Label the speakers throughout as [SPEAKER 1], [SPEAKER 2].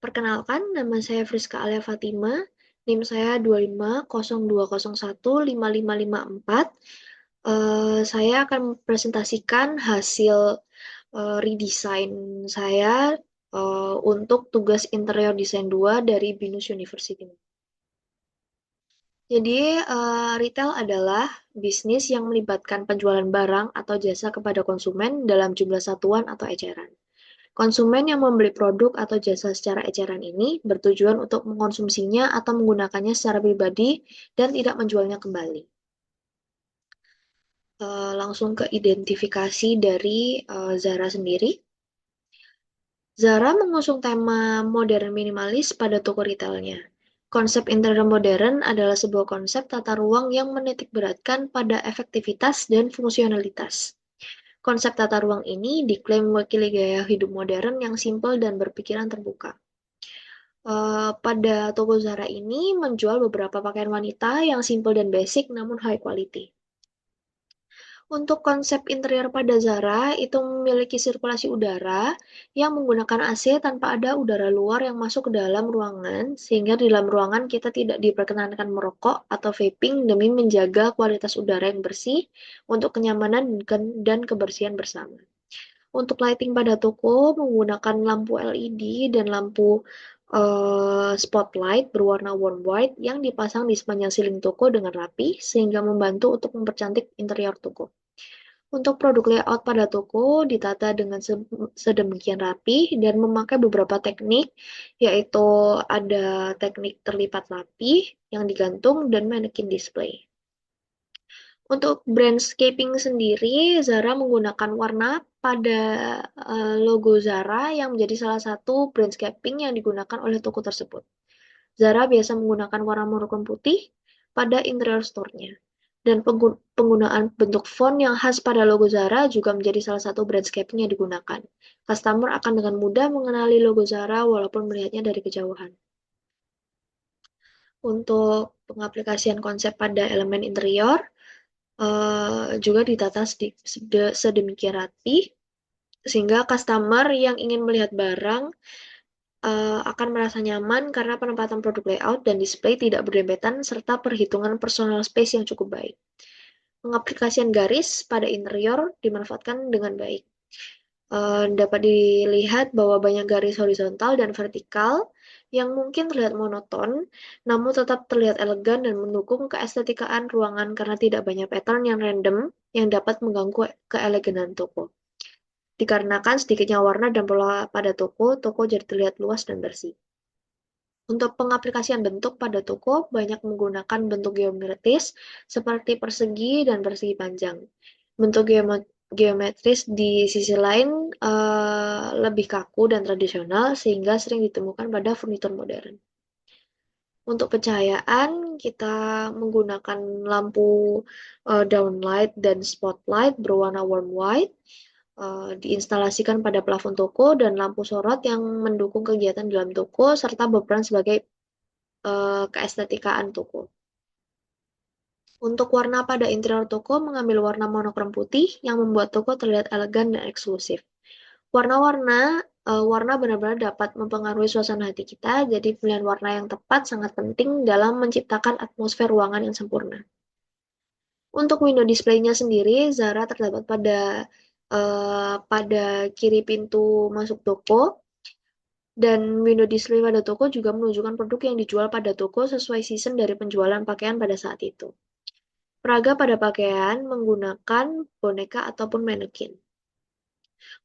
[SPEAKER 1] Perkenalkan, nama saya Friska Alia Fatima, NIM saya 2502015554. Saya akan mempresentasikan hasil redesign saya untuk tugas interior design 2 dari BINUS University. Jadi, retail adalah bisnis yang melibatkan penjualan barang atau jasa kepada konsumen dalam jumlah satuan atau eceran. Konsumen yang membeli produk atau jasa secara eceran ini bertujuan untuk mengkonsumsinya atau menggunakannya secara pribadi dan tidak menjualnya kembali. Langsung ke identifikasi dari Zara sendiri. Zara mengusung tema modern minimalis pada toko retailnya. Konsep interior modern adalah sebuah konsep tata ruang yang menitikberatkan pada efektivitas dan fungsionalitas. Konsep tata ruang ini diklaim mewakili gaya hidup modern yang simpel dan berpikiran terbuka. Pada toko Zara ini menjual beberapa pakaian wanita yang simple dan basic namun high quality. Untuk konsep interior pada Zara itu memiliki sirkulasi udara yang menggunakan AC tanpa ada udara luar yang masuk ke dalam ruangan, sehingga di dalam ruangan kita tidak diperkenankan merokok atau vaping demi menjaga kualitas udara yang bersih untuk kenyamanan dan kebersihan bersama. Untuk lighting pada toko menggunakan lampu LED dan lampu spotlight berwarna warm white yang dipasang di sepanjang siling toko dengan rapi sehingga membantu untuk mempercantik interior toko. Untuk produk layout pada toko ditata dengan sedemikian rapi dan memakai beberapa teknik, yaitu ada teknik terlipat rapi yang digantung dan mannequin display. Untuk brandscaping sendiri, Zara menggunakan warna pada logo Zara yang menjadi salah satu brandscaping yang digunakan oleh toko tersebut. Zara biasa menggunakan warna monokrom putih pada interior store-nya. Dan penggunaan bentuk font yang khas pada logo Zara juga menjadi salah satu brandscaping yang digunakan. Customer akan dengan mudah mengenali logo Zara walaupun melihatnya dari kejauhan. Untuk pengaplikasian konsep pada elemen interior, juga ditata sedemikian rapi sehingga customer yang ingin melihat barang akan merasa nyaman karena penempatan produk layout dan display tidak berdempetan serta perhitungan personal space yang cukup baik. Pengaplikasian garis pada interior dimanfaatkan dengan baik. Dapat dilihat bahwa banyak garis horizontal dan vertikal yang mungkin terlihat monoton, namun tetap terlihat elegan dan mendukung keestetikaan ruangan karena tidak banyak pattern yang random yang dapat mengganggu keeleganan toko. Dikarenakan sedikitnya warna dan pola pada toko jadi terlihat luas dan bersih. Untuk pengaplikasian bentuk pada toko, banyak menggunakan bentuk geometris seperti persegi dan persegi panjang. Bentuk geometris di sisi lain lebih kaku dan tradisional sehingga sering ditemukan pada furnitur modern. Untuk pencahayaan, kita menggunakan lampu downlight dan spotlight berwarna warm white, diinstalasikan pada plafon toko dan lampu sorot yang mendukung kegiatan dalam toko serta berperan sebagai keestetikaan toko. Untuk warna pada interior toko mengambil warna monokrom putih yang membuat toko terlihat elegan dan eksklusif. Warna benar-benar dapat mempengaruhi suasana hati kita, jadi pilihan warna yang tepat sangat penting dalam menciptakan atmosfer ruangan yang sempurna. Untuk window display-nya sendiri, Zara terdapat pada kiri pintu masuk toko, dan window display pada toko juga menunjukkan produk yang dijual pada toko sesuai season dari penjualan pakaian pada saat itu. Peraga pada pakaian menggunakan boneka ataupun manekin.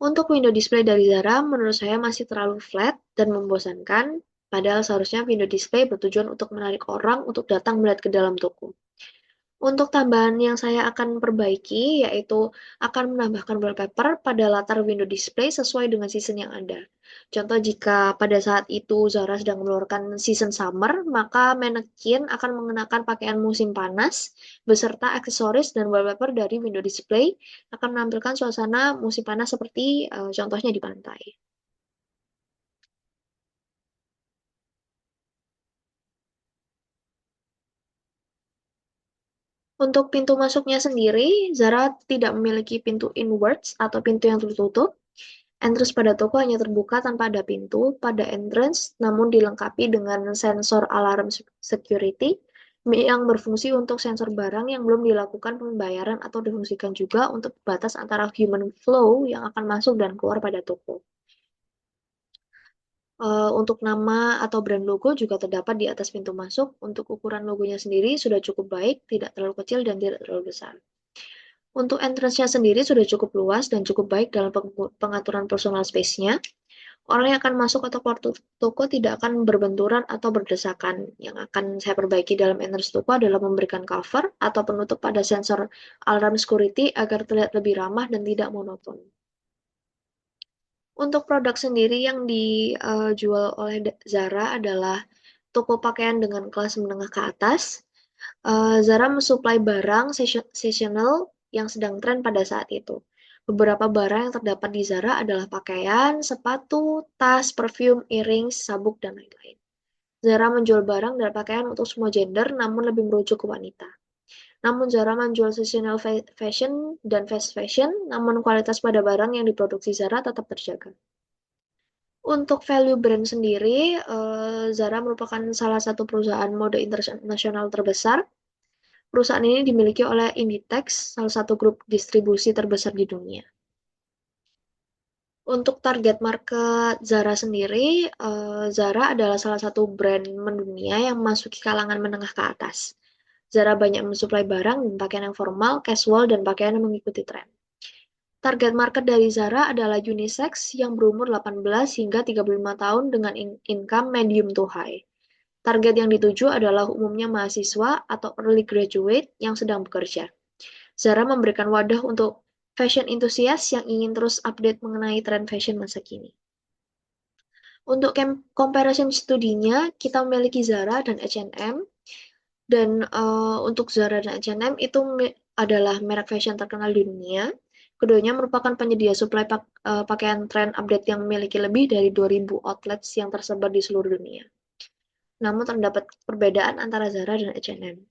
[SPEAKER 1] Untuk window display dari Zara, menurut saya masih terlalu flat dan membosankan, padahal seharusnya window display bertujuan untuk menarik orang untuk datang melihat ke dalam toko. Untuk tambahan yang saya akan perbaiki, yaitu akan menambahkan wallpaper pada latar window display sesuai dengan season yang ada. Contoh, jika pada saat itu Zara sedang mengeluarkan season summer, maka manekin akan mengenakan pakaian musim panas beserta aksesoris dan wallpaper dari window display akan menampilkan suasana musim panas seperti contohnya di pantai. Untuk pintu masuknya sendiri, Zara tidak memiliki pintu inwards atau pintu yang tertutup. Entrance pada toko hanya terbuka tanpa ada pintu pada entrance, namun dilengkapi dengan sensor alarm security yang berfungsi untuk sensor barang yang belum dilakukan pembayaran atau difungsikan juga untuk batas antara human flow yang akan masuk dan keluar pada toko. Untuk nama atau brand logo juga terdapat di atas pintu masuk. Untuk ukuran logonya sendiri sudah cukup baik, tidak terlalu kecil dan tidak terlalu besar. Untuk entrance-nya sendiri sudah cukup luas dan cukup baik dalam pengaturan personal space-nya. Orang yang akan masuk atau keluar toko tidak akan berbenturan atau berdesakan. Yang akan saya perbaiki dalam entrance toko adalah memberikan cover atau penutup pada sensor alarm security agar terlihat lebih ramah dan tidak monoton. Untuk produk sendiri yang dijual oleh Zara adalah toko pakaian dengan kelas menengah ke atas. Zara mensuplai barang seasonal yang sedang tren pada saat itu. Beberapa barang yang terdapat di Zara adalah pakaian, sepatu, tas, perfume, earrings, sabuk, dan lain-lain. Zara menjual barang dan pakaian untuk semua gender, namun lebih merujuk ke wanita. Namun Zara menjual seasonal fashion dan fast fashion, namun kualitas pada barang yang diproduksi Zara tetap terjaga. Untuk value brand sendiri, Zara merupakan salah satu perusahaan mode internasional terbesar. Perusahaan ini dimiliki oleh Inditex, salah satu grup distribusi terbesar di dunia. Untuk target market Zara sendiri, Zara adalah salah satu brand mendunia yang memasuki kalangan menengah ke atas. Zara banyak mensuplai barang dan pakaian yang formal, casual, dan pakaian yang mengikuti tren. Target market dari Zara adalah unisex yang berumur 18 hingga 35 tahun dengan income medium to high. Target yang dituju adalah umumnya mahasiswa atau early graduate yang sedang bekerja. Zara memberikan wadah untuk fashion enthusiast yang ingin terus update mengenai tren fashion masa kini. Untuk comparison studinya, kita memiliki Zara dan H&M. Dan untuk Zara dan H&M itu adalah merek fashion terkenal di dunia. Keduanya merupakan penyedia suplai pakaian tren update yang memiliki lebih dari 2.000 outlets yang tersebar di seluruh dunia. Namun terdapat perbedaan antara Zara dan H&M.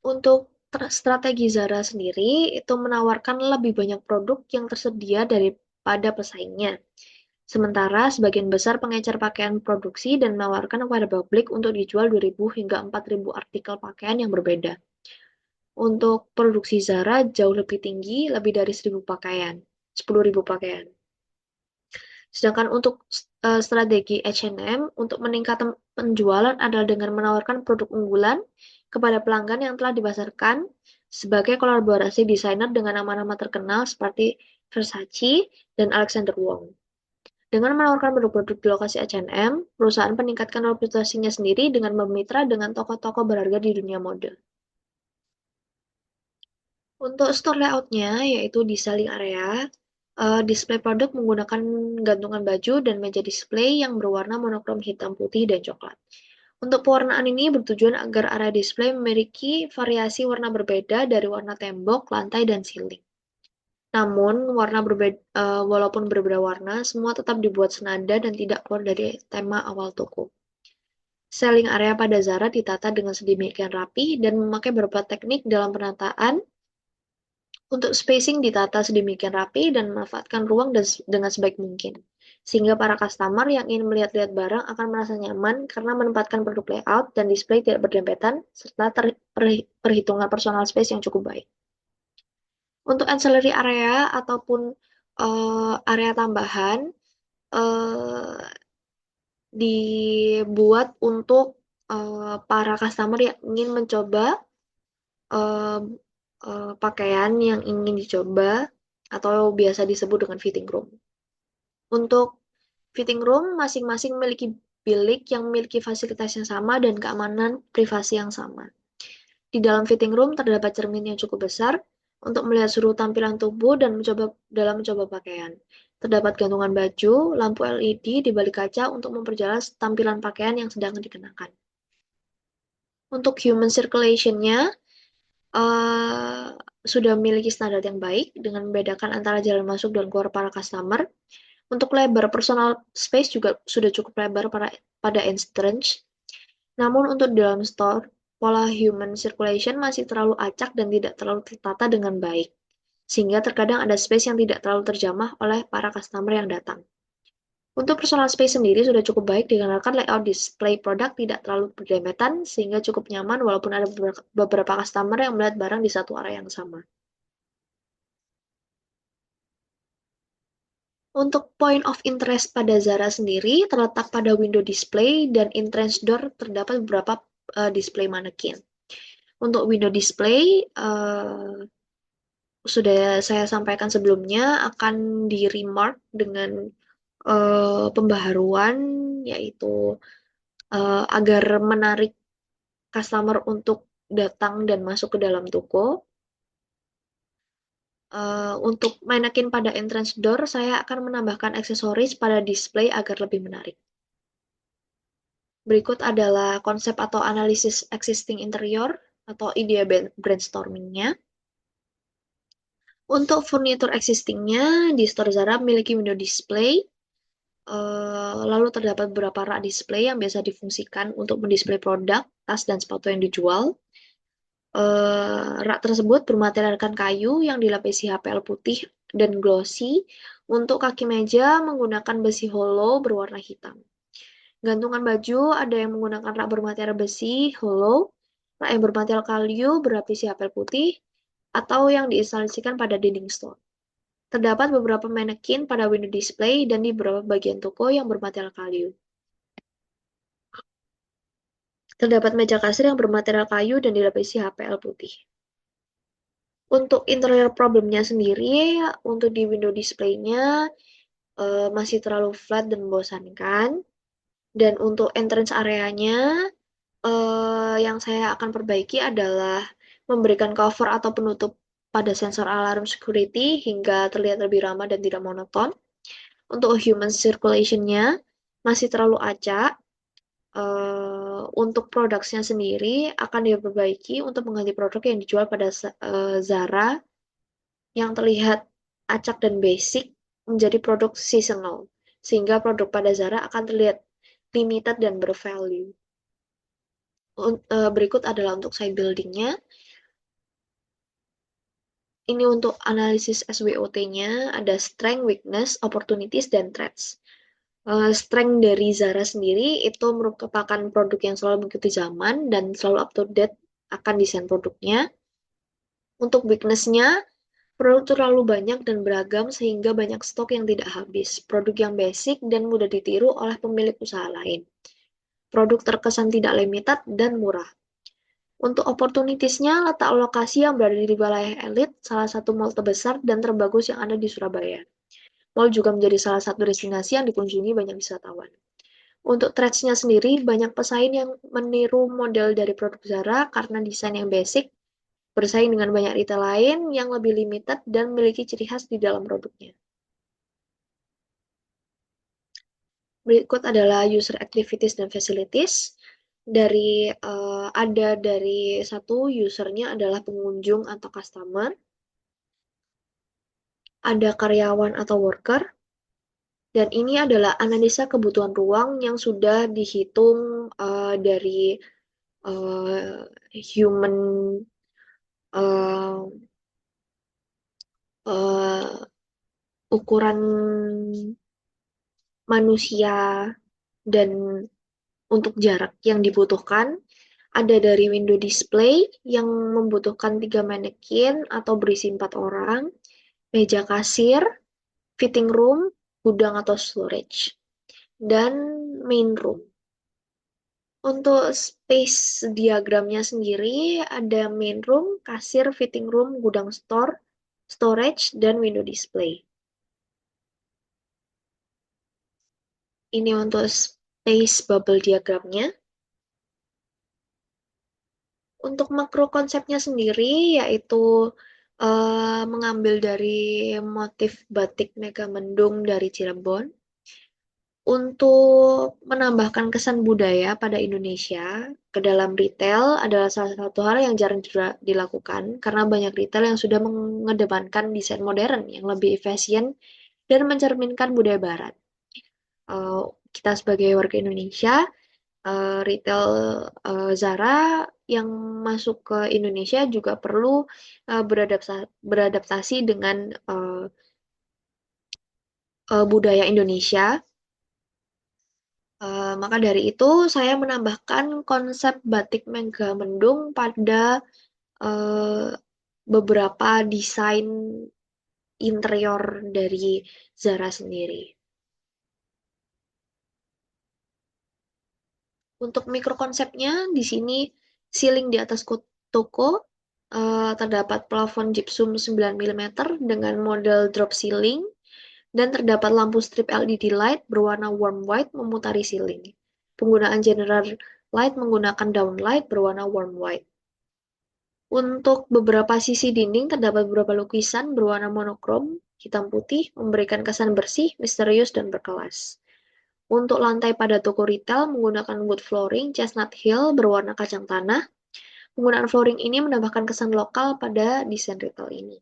[SPEAKER 1] Untuk strategi Zara sendiri itu menawarkan lebih banyak produk yang tersedia daripada pesaingnya. Sementara sebagian besar pengecer pakaian produksi dan menawarkan kepada publik untuk dijual 2.000 hingga 4.000 artikel pakaian yang berbeda. Untuk produksi Zara jauh lebih tinggi, lebih dari 10.000 pakaian. Sedangkan untuk strategi H&M untuk meningkatkan penjualan adalah dengan menawarkan produk unggulan kepada pelanggan yang telah dipasarkan sebagai kolaborasi desainer dengan nama-nama terkenal seperti Versace dan Alexander Wang. Dengan menawarkan produk-produk di lokasi H&M, perusahaan meningkatkan reputasinya sendiri dengan bermitra dengan toko-toko berharga di dunia mode. Untuk store layout-nya, yaitu di selling area, display produk menggunakan gantungan baju dan meja display yang berwarna monokrom hitam, putih, dan coklat. Untuk pewarnaan ini bertujuan agar area display memiliki variasi warna berbeda dari warna tembok, lantai, dan ceiling. Namun, walaupun berbeda warna, semua tetap dibuat senada dan tidak keluar dari tema awal toko. Selling area pada Zara ditata dengan sedemikian rapi dan memakai beberapa teknik dalam penataan. Untuk spacing ditata sedemikian rapi dan memanfaatkan ruang dengan sebaik mungkin. Sehingga para customer yang ingin melihat-lihat barang akan merasa nyaman karena menempatkan produk layout dan display tidak berdempetan serta perhitungan personal space yang cukup baik. Untuk ancillary area ataupun area tambahan dibuat untuk para customer yang ingin mencoba pakaian yang ingin dicoba atau biasa disebut dengan fitting room. Untuk fitting room, masing-masing memiliki bilik yang memiliki fasilitas yang sama dan keamanan privasi yang sama. Di dalam fitting room terdapat cermin yang cukup besar untuk melihat seluruh tampilan tubuh dan mencoba pakaian. Terdapat gantungan baju, lampu LED di balik kaca untuk memperjelas tampilan pakaian yang sedang dikenakan. Untuk human circulation-nya, sudah memiliki standar yang baik dengan membedakan antara jalan masuk dan keluar para customer. Untuk lebar personal space juga sudah cukup lebar pada entrance. Namun untuk di dalam store, pola human circulation masih terlalu acak dan tidak terlalu tertata dengan baik. sehingga terkadang ada space yang tidak terlalu terjamah oleh para customer yang datang. Untuk personal space sendiri sudah cukup baik dikarenakan layout display produk tidak terlalu berdempetan sehingga cukup nyaman walaupun ada beberapa customer yang melihat barang di satu area yang sama. Untuk point of interest pada Zara sendiri terletak pada window display dan entrance door terdapat beberapa display manekin. Untuk window display sudah saya sampaikan sebelumnya akan di remark dengan pembaharuan yaitu agar menarik customer untuk datang dan masuk ke dalam toko. Untuk manekin pada entrance door, saya akan menambahkan aksesoris pada display agar lebih menarik. Berikut adalah konsep atau analisis existing interior atau ide brainstormingnya. Untuk furnitur existingnya, di store Zara memiliki window display, lalu terdapat beberapa rak display yang biasa difungsikan untuk mendisplay produk, tas, dan sepatu yang dijual. Rak tersebut bermaterialkan kayu yang dilapisi HPL putih dan glossy. Untuk kaki meja menggunakan besi hollow berwarna hitam. Gantungan baju ada yang menggunakan rak bermaterial besi hollow, rak yang bermaterial kayu berlapisi HPL putih, atau yang diinstalasikan pada dinding store. Terdapat beberapa manekin pada window display dan di beberapa bagian toko yang bermaterial kayu. Terdapat meja kasir yang bermaterial kayu dan dilapisi HPL putih. Untuk interior problemnya sendiri, untuk di window display-nya masih terlalu flat dan membosankan. Dan untuk entrance areanya, yang saya akan perbaiki adalah memberikan cover atau penutup pada sensor alarm security hingga terlihat lebih ramah dan tidak monoton. Untuk human circulation-nya masih terlalu acak. Untuk produknya sendiri akan diperbaiki untuk mengganti produk yang dijual pada Zara yang terlihat acak dan basic menjadi produk seasonal, sehingga produk pada Zara akan terlihat limited dan bervalue. Berikut adalah untuk side building-nya. Ini untuk analisis SWOT-nya, ada strength, weakness, opportunities, dan threats. Strength dari Zara sendiri itu merupakan produk yang selalu mengikuti zaman dan selalu up to date akan desain produknya. Untuk weakness-nya, produk terlalu banyak dan beragam sehingga banyak stok yang tidak habis. Produk yang basic dan mudah ditiru oleh pemilik usaha lain. Produk terkesan tidak limited dan murah. Untuk opportunities-nya, letak lokasi yang berada di wilayah elit, salah satu mall terbesar dan terbagus yang ada di Surabaya. Mall juga menjadi salah satu destinasi yang dikunjungi banyak wisatawan. Untuk threads-nya sendiri, banyak pesaing yang meniru model dari produk Zara karena desain yang basic, bersaing dengan banyak retail lain yang lebih limited dan memiliki ciri khas di dalam produknya. Berikut adalah user activities dan facilities. Dari satu usernya adalah pengunjung atau customer, ada karyawan atau worker, dan ini adalah analisa kebutuhan ruang yang sudah dihitung dari human uh, uh, ukuran manusia dan untuk jarak yang dibutuhkan. Ada dari window display yang membutuhkan 3 manekin atau berisi 4 orang, meja kasir, fitting room, gudang atau storage, dan main room. Untuk space diagramnya sendiri ada main room, kasir, fitting room, gudang store, storage, dan window display. Ini untuk space bubble diagramnya. Untuk makro konsepnya sendiri yaitu mengambil dari motif batik Megamendung dari Cirebon untuk menambahkan kesan budaya pada Indonesia ke dalam retail adalah salah satu hal yang jarang dilakukan karena banyak retail yang sudah mengedepankan desain modern yang lebih efisien dan mencerminkan budaya Barat. Kita sebagai warga Indonesia retail Zara yang masuk ke Indonesia juga perlu beradaptasi dengan budaya Indonesia. Maka dari itu, saya menambahkan konsep batik Megamendung pada eh, beberapa desain interior dari Zara sendiri. Untuk mikrokonsepnya, di sini ceiling di atas toko terdapat plafon gypsum 9 mm dengan model drop ceiling dan terdapat lampu strip LED light berwarna warm white memutari ceiling. Penggunaan general light menggunakan downlight berwarna warm white. Untuk beberapa sisi dinding terdapat beberapa lukisan berwarna monokrom, hitam putih, memberikan kesan bersih, misterius, dan berkelas. Untuk lantai pada toko retail menggunakan wood flooring, chestnut hill berwarna kacang tanah. Penggunaan flooring ini menambahkan kesan lokal pada desain retail ini.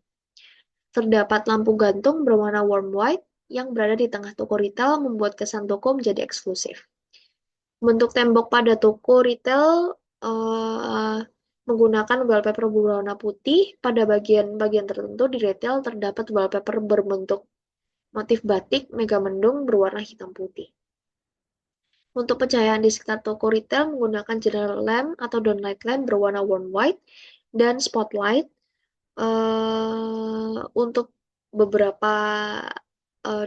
[SPEAKER 1] Terdapat lampu gantung berwarna warm white yang berada di tengah toko retail membuat kesan toko menjadi eksklusif. Bentuk tembok pada toko retail eh, menggunakan wallpaper berwarna putih. Pada bagian-bagian tertentu di retail terdapat wallpaper berbentuk motif batik Megamendung berwarna hitam putih. Untuk pencahayaan di sekitar toko retail menggunakan general lamp atau downlight lamp berwarna warm white dan spotlight. Untuk beberapa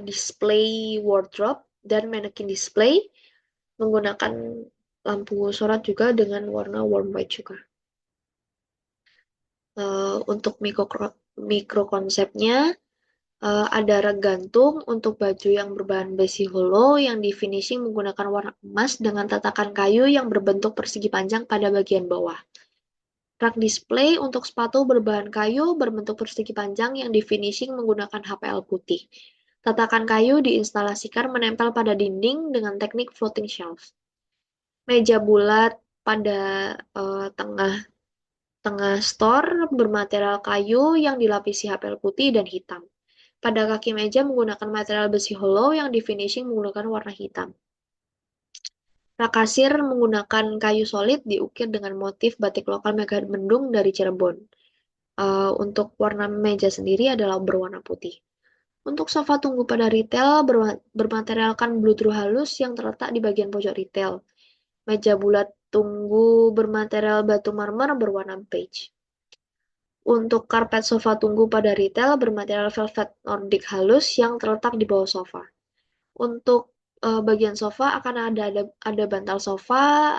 [SPEAKER 1] display wardrobe dan mannequin display menggunakan lampu sorot juga dengan warna warm white juga. Untuk mikro konsepnya ada rak gantung untuk baju yang berbahan besi hollow yang di finishing menggunakan warna emas dengan tatakan kayu yang berbentuk persegi panjang pada bagian bawah. Rak display untuk sepatu berbahan kayu berbentuk persegi panjang yang di finishing menggunakan HPL putih. Tatakan kayu diinstalasikan menempel pada dinding dengan teknik floating shelf. Meja bulat pada tengah store bermaterial kayu yang dilapisi HPL putih dan hitam. Pada kaki meja menggunakan material besi hollow yang di finishing menggunakan warna hitam. Rak kasir menggunakan kayu solid diukir dengan motif batik lokal Megamendung dari Cirebon. Untuk warna meja sendiri adalah berwarna putih. Untuk sofa tunggu pada retail bermaterialkan bludru halus yang terletak di bagian pojok retail. Meja bulat tunggu bermaterial batu marmer berwarna beige. Untuk karpet sofa tunggu pada retail bermaterial velvet Nordic halus yang terletak di bawah sofa. Untuk bagian sofa akan ada bantal sofa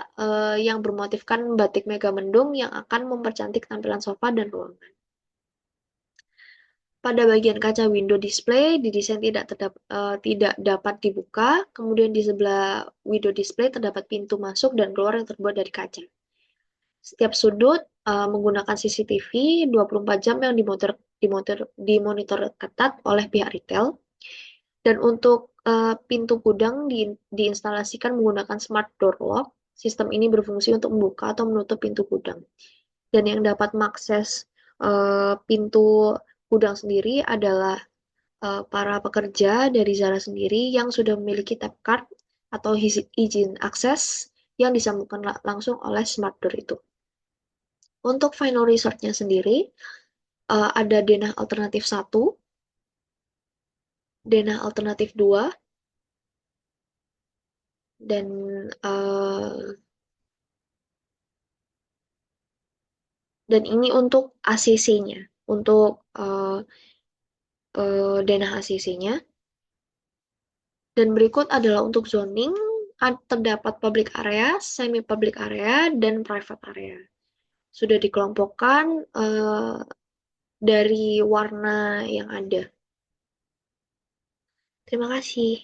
[SPEAKER 1] yang bermotifkan batik Megamendung yang akan mempercantik tampilan sofa dan ruangan. Pada bagian kaca window display didesain tidak dapat dibuka, kemudian di sebelah window display terdapat pintu masuk dan keluar yang terbuat dari kaca. Setiap sudut menggunakan CCTV 24 jam yang dimonitor ketat oleh pihak retail. Dan untuk pintu gudang diinstalasikan menggunakan smart door lock. Sistem ini berfungsi untuk membuka atau menutup pintu gudang. Dan yang dapat mengakses pintu gudang sendiri adalah para pekerja dari Zara sendiri yang sudah memiliki tap card atau izin akses yang disambungkan langsung oleh smart door itu. Untuk final resort-nya sendiri, ada denah alternatif 1, denah alternatif 2, dan ini untuk ACC-nya, untuk denah ACC-nya. Dan berikut adalah untuk zoning, terdapat public area, semi public area, dan private area. Sudah dikelompokkan dari warna yang ada. Terima kasih.